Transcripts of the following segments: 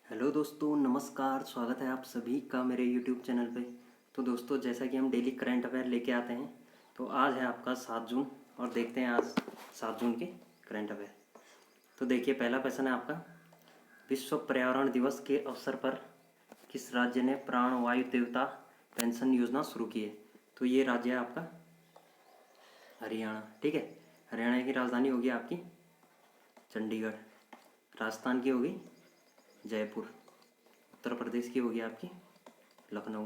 Hello दोस्तों, नमस्कार। स्वागत है आप सभी का मेरे यूट्यूब चैनल पे। तो दोस्तों, जैसा कि हम डेली करंट अफेयर लेके आते हैं, तो आज है आपका 7 जून और देखते हैं आज 7 जून के करंट अफेयर। तो देखिए, पहला क्वेश्चन है आपका, विश्व पर्यावरण दिवस के अवसर पर किस राज्य ने प्राण वायु देवता पेंशन योजना शुरू की है? तो ये राज्य है आपका हरियाणा। ठीक है, हरियाणा की राजधानी होगी आपकी चंडीगढ़, राजस्थान की होगी जयपुर, उत्तर प्रदेश की होगी आपकी लखनऊ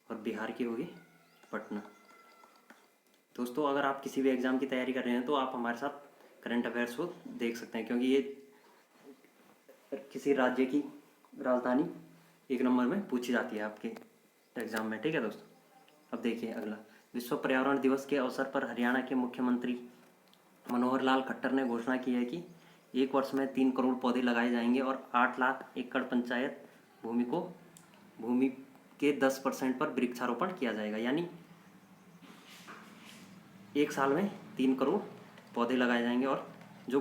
और बिहार की होगी पटना। दोस्तों, अगर आप किसी भी एग्ज़ाम की तैयारी कर रहे हैं तो आप हमारे साथ करंट अफेयर्स को देख सकते हैं, क्योंकि ये किसी राज्य की राजधानी 1 नंबर में पूछी जाती है आपके एग्ज़ाम में। ठीक है दोस्तों, अब देखिए अगला, विश्व पर्यावरण दिवस के अवसर पर हरियाणा के मुख्यमंत्री मनोहर लाल खट्टर ने घोषणा की है कि 1 वर्ष में 3 करोड़ पौधे लगाए जाएंगे और 8 लाख एकड़ पंचायत भूमि के 10% पर वृक्षारोपण किया जाएगा। यानी 1 साल में 3 करोड़ पौधे लगाए जाएंगे और जो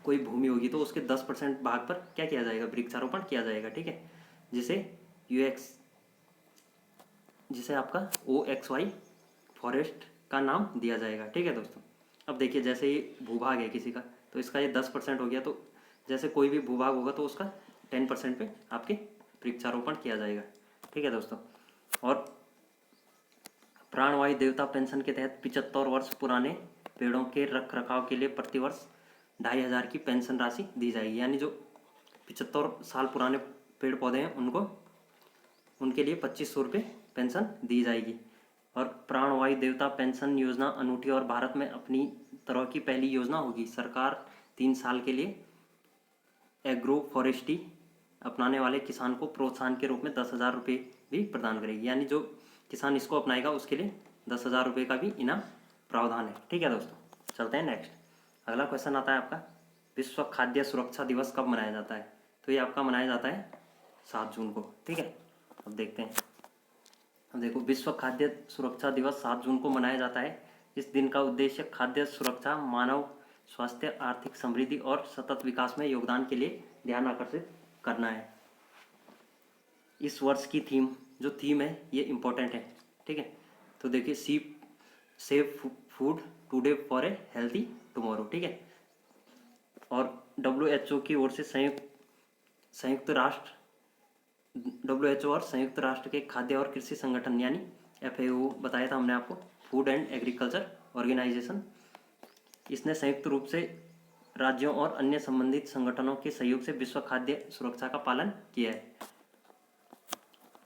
कोई भूमि होगी तो उसके 10% भाग पर क्या किया जाएगा? वृक्षारोपण किया जाएगा। ठीक है, जिसे जिसे आपका OXY फॉरेस्ट का नाम दिया जाएगा। ठीक है दोस्तों, अब देखिए, जैसे ये भूभाग है किसी का, तो इसका ये 10% हो गया, तो जैसे कोई भी भूभाग होगा तो उसका 10% पे आपके वृक्षारोपण किया जाएगा। ठीक है दोस्तों, और प्राणवायु देवता पेंशन के तहत 75 वर्ष पुराने पेड़ों के रख रखाव के लिए प्रतिवर्ष 2,500 की पेंशन राशि दी जाएगी। यानी जो 75 साल पुराने पेड़ पौधे हैं उनके लिए 2500 रुपये पेंशन दी जाएगी। और प्राणवायु देवता पेंशन योजना अनूठी और भारत में अपनी तरह की पहली योजना होगी। सरकार 3 साल के लिए एग्रो फॉरेस्ट्री अपनाने वाले किसान को प्रोत्साहन के रूप में 10,000 रुपये भी प्रदान करेगी। यानी जो किसान इसको अपनाएगा उसके लिए 10,000 रुपये का भी इनाम प्रावधान है। ठीक है दोस्तों, चलते हैं नेक्स्ट। अगला क्वेश्चन आता है आपका, विश्व खाद्य सुरक्षा दिवस कब मनाया जाता है? तो ये आपका मनाया जाता है 7 जून को। ठीक है, अब देखते हैं। अब देखो, विश्व खाद्य सुरक्षा दिवस 7 जून को मनाया जाता है। इस दिन का उद्देश्य खाद्य सुरक्षा, मानव स्वास्थ्य, आर्थिक समृद्धि और सतत विकास में योगदान के लिए ध्यान आकर्षित करना है। इस वर्ष की जो थीम है ये इम्पोर्टेंट है। ठीक है, तो देखिए, save food today for a healthy tomorrow. ठीक है, और WHO की ओर से संयुक्त राष्ट्र WHO और संयुक्त राष्ट्र के खाद्य और कृषि संगठन यानी FAO बताया था हमने आपको, फूड एंड एग्रीकल्चर ऑर्गेनाइजेशन, इसने संयुक्त रूप से राज्यों और अन्य संबंधित संगठनों के सहयोग से विश्व खाद्य सुरक्षा का पालन किया है।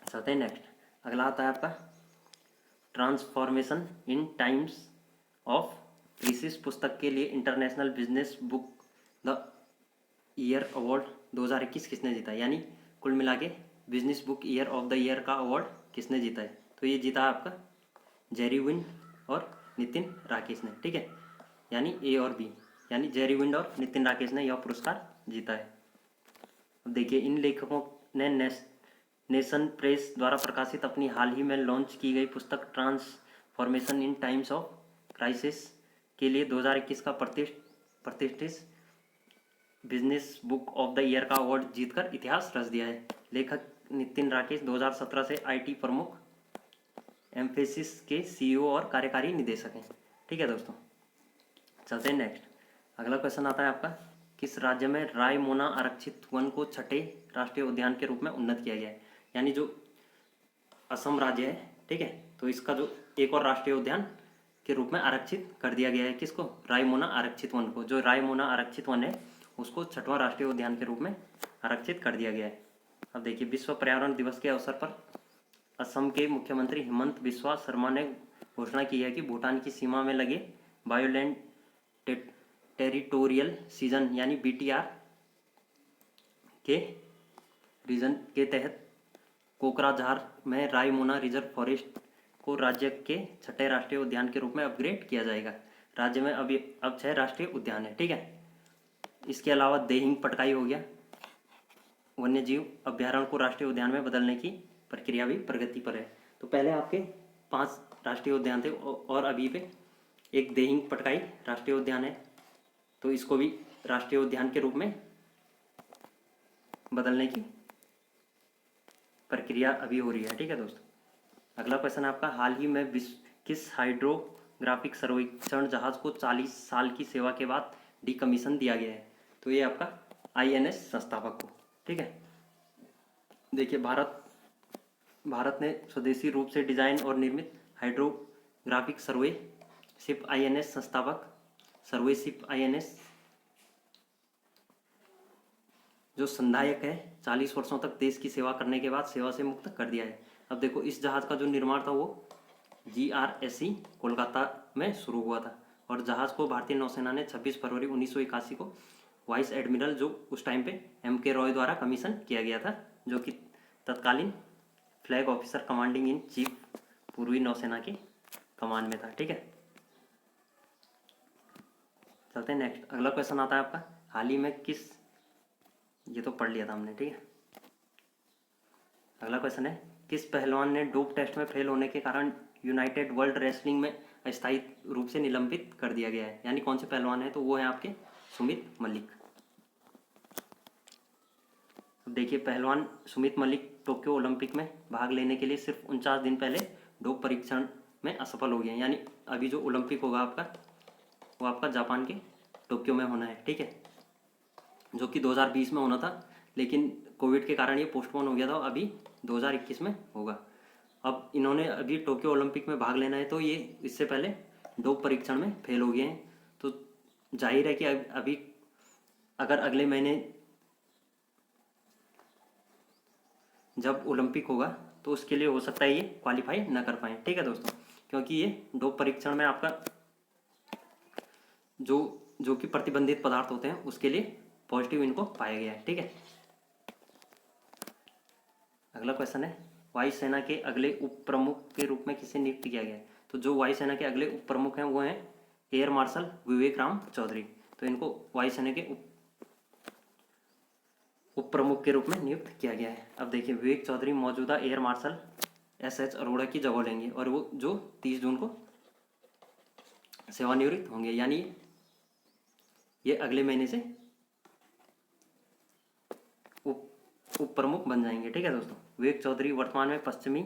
चलते हैं नेक्स्ट। अगला आता है आपका, transformation in times of crisis पुस्तक के लिए international business book the year award 2021 किसने जीता? यानी कुल मिला के business book year of the year का अवार्ड किसने जीता है? तो ये जीता है आपका जेरी विंड और नितिन राकेश ने। ठीक है, यानी A और B, यानी जेरी विंड और नितिन राकेश ने यह पुरस्कार जीता है। अब देखिए, इन लेखकों ने नेशन प्रेस द्वारा प्रकाशित अपनी हाल ही में लॉन्च की गई पुस्तक transformation in times of crisis के लिए 2021 का प्रतिष्ठित business book of the year का अवार्ड जीतकर इतिहास रच दिया है। लेखक नितिन राकेश 2017 से IT प्रमुख एम्फेसिस के CEO और कार्यकारी निदेशक हैं। ठीक है दोस्तों, चलते हैं नेक्स्ट। अगला क्वेश्चन आता है आपका, किस राज्य में रायमोना आरक्षित वन को 6ठे राष्ट्रीय उद्यान के रूप में उन्नत किया गया है? यानी जो असम राज्य है, ठीक है, तो इसका जो एक और राष्ट्रीय उद्यान के रूप में आरक्षित कर दिया गया है किसको? रायमोना आरक्षित वन को। जो रायमोना आरक्षित वन है उसको 6वां राष्ट्रीय उद्यान के रूप में आरक्षित कर दिया गया है। अब देखिए, विश्व पर्यावरण दिवस के अवसर पर असम के मुख्यमंत्री हिमंत बिस्वा शर्मा ने घोषणा की है कि भूटान की सीमा में लगे बायोलैंड टेरिटोरियल सीजन यानी BTR के रीजन के तहत कोकराझार में रायमोना रिजर्व फॉरेस्ट को राज्य के 6ठे राष्ट्रीय उद्यान के रूप में अपग्रेड किया जाएगा। राज्य में अब 6 राष्ट्रीय उद्यान है। ठीक है, इसके अलावा देहिंग पटकाई हो गया वन्य जीव अभ्यारण्य को राष्ट्रीय उद्यान में बदलने की प्रक्रिया भी प्रगति पर है। तो पहले आपके 5 राष्ट्रीय उद्यान थे और अभी पे एक देहिंग पटकाई राष्ट्रीय उद्यान है, तो इसको भी राष्ट्रीय उद्यान के रूप में बदलने की प्रक्रिया अभी हो रही है। ठीक है दोस्तों, अगला क्वेश्चन आपका, हाल ही में विश्व किस हाइड्रोग्राफिक सर्वेक्षण जहाज को 40 साल की सेवा के बाद डीकमीशन दिया गया है? तो ये आपका INS संस्थापक को। ठीक है, देखिए भारत ने स्वदेशी रूप से डिजाइन और निर्मित हाइड्रोग्राफिक सर्वे शिप INS संस्थापक सर्वे शिप INS जो संधायक है 40 वर्षों तक देश की सेवा करने के बाद सेवा से मुक्त कर दिया है। अब देखो, इस जहाज़ का जो निर्माण था वो GRSE कोलकाता में शुरू हुआ था और जहाज़ को भारतीय नौसेना ने 26 फरवरी 1981 को वाइस एडमिरल जो उस टाइम पे MK रॉय द्वारा कमीशन किया गया था, जो कि तत्कालीन flag officer commanding in chief पूर्वी नौसेना के कमान में था। ठीक है, चलते हैं नेक्स्ट। अगला क्वेश्चन आता है आपका, हाल ही में किस, ये तो पढ़ लिया था हमने। ठीक है, अगला क्वेश्चन है, किस पहलवान ने डोप टेस्ट में फेल होने के कारण यूनाइटेड वर्ल्ड रेसलिंग में अस्थायी रूप से निलंबित कर दिया गया है? यानी कौन से पहलवान है? तो वो है आपके सुमित मलिक। देखिए, पहलवान सुमित मलिक टोक्यो ओलंपिक में भाग लेने के लिए सिर्फ 49 दिन पहले डोप परीक्षण में असफल हो गए हैं। यानी अभी जो ओलंपिक होगा आपका, वो आपका जापान के टोक्यो में होना है। ठीक है, जो कि 2020 में होना था, लेकिन कोविड के कारण ये पोस्टपोन हो गया था, अभी 2021 में होगा। अब इन्होंने अभी टोक्यो ओलंपिक में भाग लेना है, तो ये इससे पहले डोप परीक्षण में फेल हो गए हैं। तो जाहिर है कि अभी अगर अगले महीने जब ओलंपिक होगा तो उसके लिए हो सकता है ये क्वालिफाई न कर पाए। ठीक है दोस्तों, क्योंकि ये डोप परीक्षण में आपका जो कि प्रतिबंधित पदार्थ होते हैं उसके लिए पॉजिटिव इनको पाया गया है। ठीक है, अगला क्वेश्चन है, वायुसेना के अगले उप प्रमुख के रूप में किसे नियुक्त किया गया है? तो जो वायुसेना के अगले उप प्रमुख हैं वो हैं एयर मार्शल विवेक राम चौधरी। तो इनको वायुसेना के उप प्रमुख के रूप में नियुक्त किया गया है। अब देखिए, विवेक चौधरी मौजूदा एयर मार्शल SH अरोड़ा की जगह लेंगे और वो जो 30 जून को सेवानिवृत्त होंगे, यानी ये अगले महीने से उप प्रमुख बन जाएंगे। ठीक है दोस्तों, विवेक चौधरी वर्तमान में पश्चिमी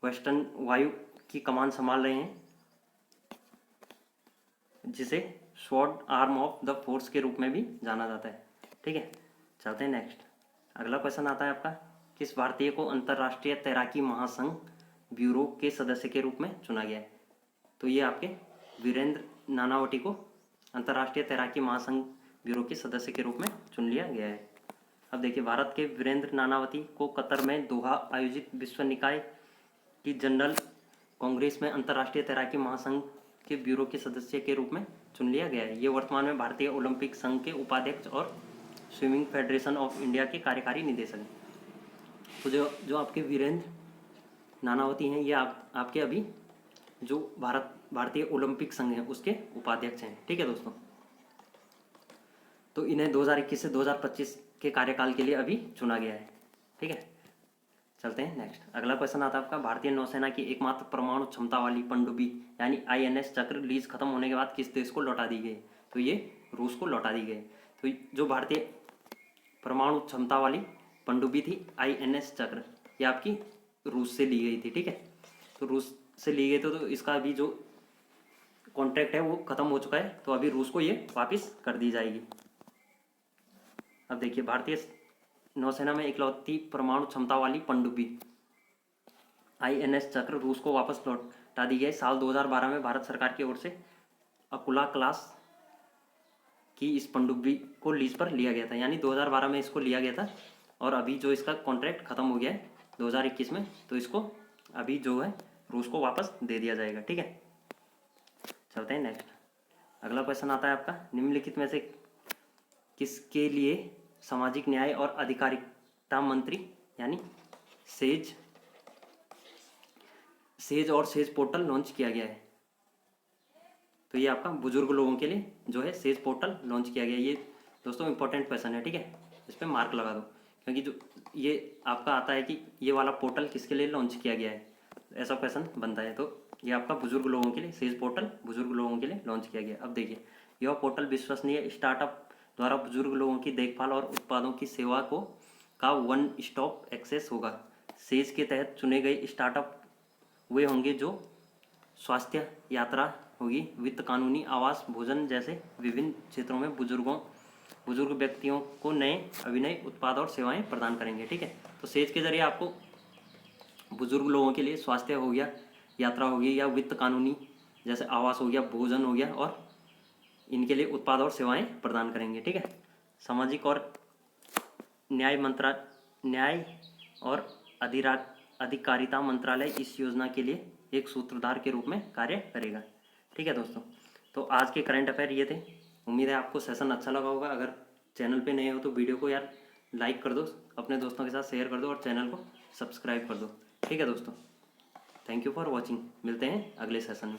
वेस्टर्न वायु की कमान संभाल रहे हैं, जिसे sword arm of the force के रूप में भी जाना जाता है। ठीक है, चलते हैं नेक्स्ट। अगला क्वेश्चन आता है आपका, किस भारतीय को अंतर्राष्ट्रीय तैराकी महासंघ ब्यूरो के सदस्य के रूप में चुना गया है? तो ये आपके वीरेंद्र नानावटी को अंतर्राष्ट्रीय तैराकी महासंघ ब्यूरो के सदस्य के रूप में चुन लिया गया है। अब देखिए, भारत के वीरेंद्र नानावती को कतर में दोहा आयोजित विश्व निकाय की जनरल कांग्रेस में अंतर्राष्ट्रीय तैराकी महासंघ के ब्यूरो के सदस्य के रूप में चुन लिया गया है। ये वर्तमान में भारतीय ओलंपिक संघ के उपाध्यक्ष और स्विमिंग फेडरेशन ऑफ इंडिया के कार्यकारी निदेशक हैं। तो जो आपके वीरेंद्र नानावती हैं, ये आपके अभी जो भारतीय ओलंपिक संघ है उसके उपाध्यक्ष हैं। ठीक है दोस्तों, तो इन्हें 2021 से 2025 के कार्यकाल के लिए अभी चुना गया है। ठीक है, चलते हैं नेक्स्ट। अगला क्वेश्चन आता है आपका, भारतीय नौसेना की एकमात्र परमाणु क्षमता वाली पनडुब्बी यानी INS चक्र लीज खत्म होने के बाद किस देश को लौटा दी गई? तो ये रूस को लौटा दी गई। तो जो भारतीय परमाणु क्षमता वाली पनडुब्बी थी INS चक्र, ये आपकी रूस से ली गई थी। ठीक है, तो रूस से ली गई तो इसका अभी जो कॉन्ट्रैक्ट है वो खत्म हो चुका है, तो अभी रूस को ये वापस कर दी जाएगी। अब देखिए, भारतीय नौसेना में इकलौती परमाणु क्षमता वाली पनडुब्बी INS चक्र रूस को वापस लौटा दी गई। साल 2012 में भारत सरकार की ओर से अकुला क्लास की इस पनडुब्बी को लीज पर लिया गया था, यानी 2012 में इसको लिया गया था और अभी जो इसका कॉन्ट्रैक्ट खत्म हो गया है 2021 में, तो इसको अभी जो है रूस को वापस दे दिया जाएगा। ठीक है, चलते हैं नेक्स्ट। अगला क्वेश्चन आता है आपका, निम्नलिखित में से किसके लिए सामाजिक न्याय और अधिकारिता मंत्री यानी सेज और सेज पोर्टल लॉन्च किया गया है? तो ये आपका बुजुर्ग लोगों के लिए जो है सेज पोर्टल लॉन्च किया गया है। ये दोस्तों इंपॉर्टेंट क्वेश्चन है। ठीक है, इस पर मार्क लगा दो, क्योंकि जो ये आपका आता है कि ये वाला पोर्टल किसके लिए लॉन्च किया गया है, ऐसा क्वेश्चन बनता है। तो ये आपका बुजुर्ग लोगों के लिए सेज पोर्टल बुजुर्ग लोगों के लिए लॉन्च किया गया। अब देखिए, यह पोर्टल विश्वसनीय स्टार्टअप द्वारा बुजुर्ग लोगों की देखभाल और उत्पादों की सेवा को का वन स्टॉप एक्सेस होगा। सेज के तहत चुने गए स्टार्टअप वे होंगे जो स्वास्थ्य, यात्रा होगी, वित्त, कानूनी, आवास, भोजन जैसे विभिन्न क्षेत्रों में बुजुर्ग व्यक्तियों को नए अभिनय उत्पाद और सेवाएं प्रदान करेंगे। ठीक है, तो सेज के जरिए आपको बुजुर्ग लोगों के लिए स्वास्थ्य हो गया, यात्रा हो गई, या वित्त, कानूनी जैसे आवास हो गया, भोजन हो गया, और इनके लिए उत्पाद और सेवाएं प्रदान करेंगे। ठीक है, सामाजिक और न्याय और अधिकारिता मंत्रालय इस योजना के लिए एक सूत्रधार के रूप में कार्य करेगा। ठीक है दोस्तों, तो आज के करंट अफेयर ये थे। उम्मीद है आपको सेशन अच्छा लगा होगा। अगर चैनल पे नए हो तो वीडियो को यार लाइक कर दो, अपने दोस्तों के साथ शेयर कर दो और चैनल को सब्सक्राइब कर दो। ठीक है दोस्तों, थैंक यू फॉर वॉचिंग। मिलते हैं अगले सेशन में।